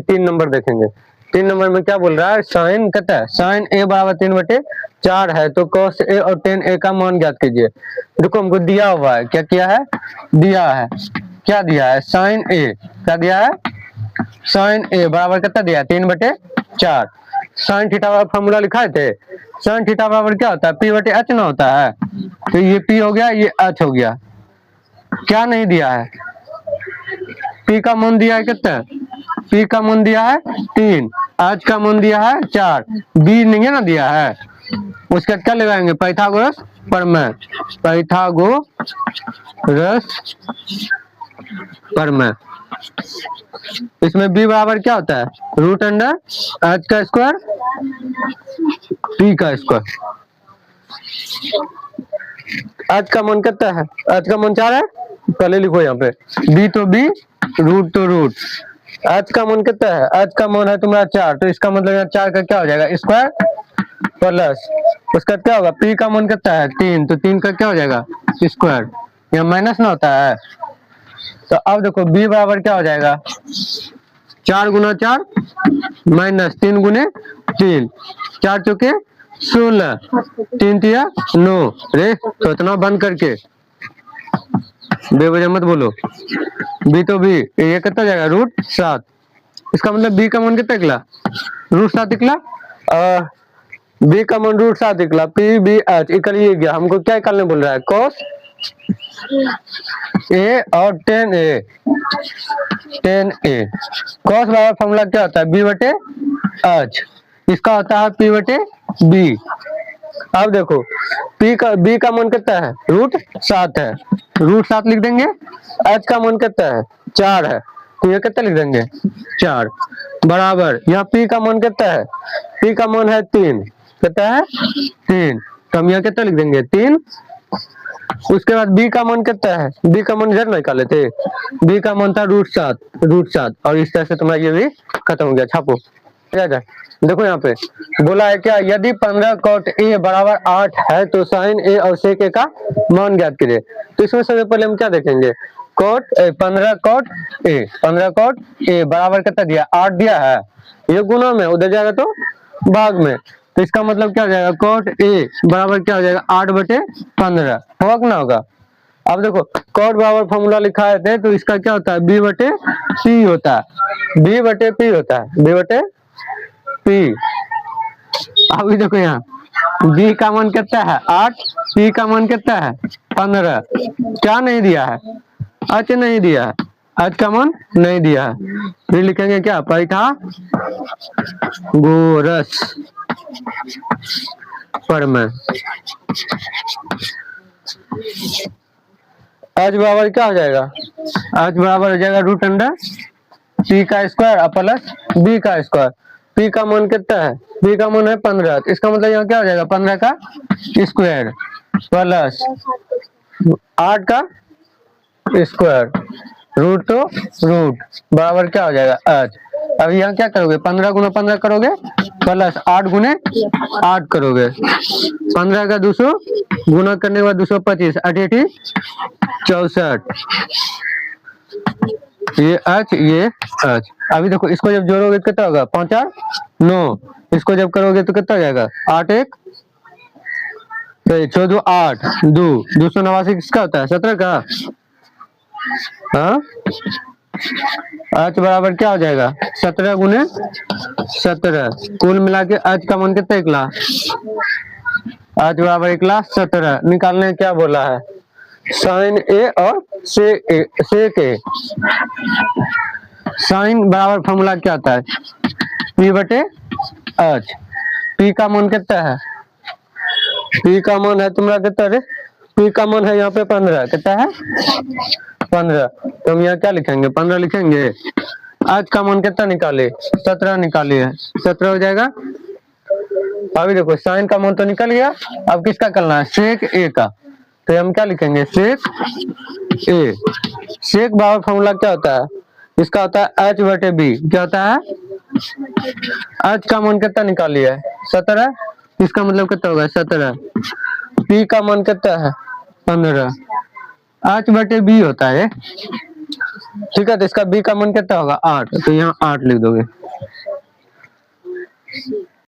3 number देखेंगे। 3 number में क्या बोल रहा है, साइन कितना है, साइन ए बराबर 3/4 है, तो कॉस ए और टेन ए का मान ज्ञात कीजिए। देखो हमको दिया हुआ है, क्या किया है, दिया है, क्या दिया है, साइन ए, क्या दिया है, साइन ए बराबर कितना दिया है, 3/4। साइन थीटा वाला फॉर्मूला लिखा थे, साइन थीटा बराबर क्या होता है, p/h ना होता है, तो ये p हो गया, ये h हो गया। क्या नहीं दिया है, p का मान दिया है कितना, p का मान दिया है 3, h का मान दिया है 4, b नहीं है ना दिया है। उसका क्या लगाएंगे, पाइथागोरस प्रमेय, पाइथागोरस प्रमेय। इसमें b बराबर क्या होता है, √h का स्क्वायर p का स्क्वायर। h का मान कितना है, h का मान 4 है, पहले लिखो यहाँ पे, b तो b, रूट तो रूट। h का मान कितना है, h का मान है तुम्हारा 4, तो इसका मतलब यहाँ 4 का क्या हो जाएगा, स्क्वायर प्लस उसका क्या होगा, p का मान कितना है 3, तो 3 का क्या हो जाएगा, स्क्वायर, यहाँ माइनस ना होता है। तो अब देखो b बराबर क्या हो जाएगा, 4 गुना 4 माइनस 3 गुने 3, 4 चौके 16, 3 तिया 9। रे तो इतना बंद करके बेवजह मत बोलो। b तो b, ये कितना जाएगा, √7। इसका मतलब b का मान कितना निकला, √7 निकला, b का मान √7 निकला, p/b/h इक्वल ये गया। हमको क्या निकालने बोल रहा है, cos a और tan a, cos बराबर फॉर्मूला क्या होता है, b/h, इसका होता है p/b। अब देखो b का मान कितना है, √7 है, √7 लिख देंगे, h का मान कितना है 4 है, तो ये कितना लिख देंगे 4 बराबर, यहाँ p का मान कितना है, p का मान है 3, कितना है 3, तो हम यहाँ कितना लिख देंगे 3। उसके बाद b का मान कितना है, b का मान इधर निकाले थे, b का मान था √7, और इस तरह से तुम्हारा ये भी खत्म हो गया। छापो देखो यहाँ पे बोला है क्या, यदि 15 cot a बराबर 8 है तो साइन a और sec a का मान ज्ञात कीजिए। तो इसमें सबसे पहले हम क्या देखेंगे, 15 cot a बराबर कितना दिया, 8 दिया है, ये गुना में उधर जाएगा तो भाग में, तो इसका मतलब क्या हो जाएगा, cot a बराबर क्या हो जाएगा 8/15, होगा कि ना होगा। अब देखो cot बराबर फॉर्मूला लिखा है तो इसका क्या होता है, b/p होता है, b/p होता है, b/p। अभी देखो यहाँ b का मान कितना है 8, p का मान कितना है 15, क्या नहीं दिया है, h नहीं दिया है, h का मान नहीं दिया है, फिर लिखेंगे क्या, पाइथागोरस प्रमेय। h बराबर क्या हो जाएगा, h बराबर हो जाएगा √p का स्क्वायर प्लस b का स्क्वायर। p का मान कितना है, p का मान है 15, तो इसका मतलब यहाँ क्या हो जाएगा 15 का स्क्वायर प्लस 8 का स्क्वायर, रूट तो रूट बराबर क्या हो जाएगा h। अब यहाँ क्या करोगे, 15 गुना 15 करोगे प्लस 8 गुने 8 करोगे, 15 का 200 गुना करने के बाद 225, 8 64, ये h ये h। अभी देखो इसको जब जोड़ोगे कितना होगा, 5 4 9, इसको जब करोगे तो कितना हो जाएगा 8 1 14 8 2 289 किसका होता है 17 का। हाँ h बराबर क्या हो जाएगा 17 गुने 17, कुल मिला के h का मान कितना निकला, h बराबर निकला 17। निकालने क्या बोला है, साइन ए और सेक ए। साइन बराबर फॉर्मूला क्या आता है, p/h, p का मान कितना है, p का मान है तुम्हारा कितना रे, p का मान है यहाँ पे 15, कितना है 15, तो हम यहाँ क्या लिखेंगे 15 लिखेंगे। h का मान कितना निकाले 17 निकालिए, 17 हो जाएगा। अभी देखो साइन का मान तो निकल गया, अब किसका करना है, सेक ए का, तो हम क्या लिखेंगे सेक ए। सेक बराबर फॉर्मूला क्या होता है, इसका होता है h/b, क्या होता है h का मान कितना निकालिए 17, इसका मतलब कितना होगा 17, p का मान कितना है 15, h/b होता है। ठीक है, तो इसका बी का मान कितना होगा 8, तो यहाँ 8 लिख दोगे।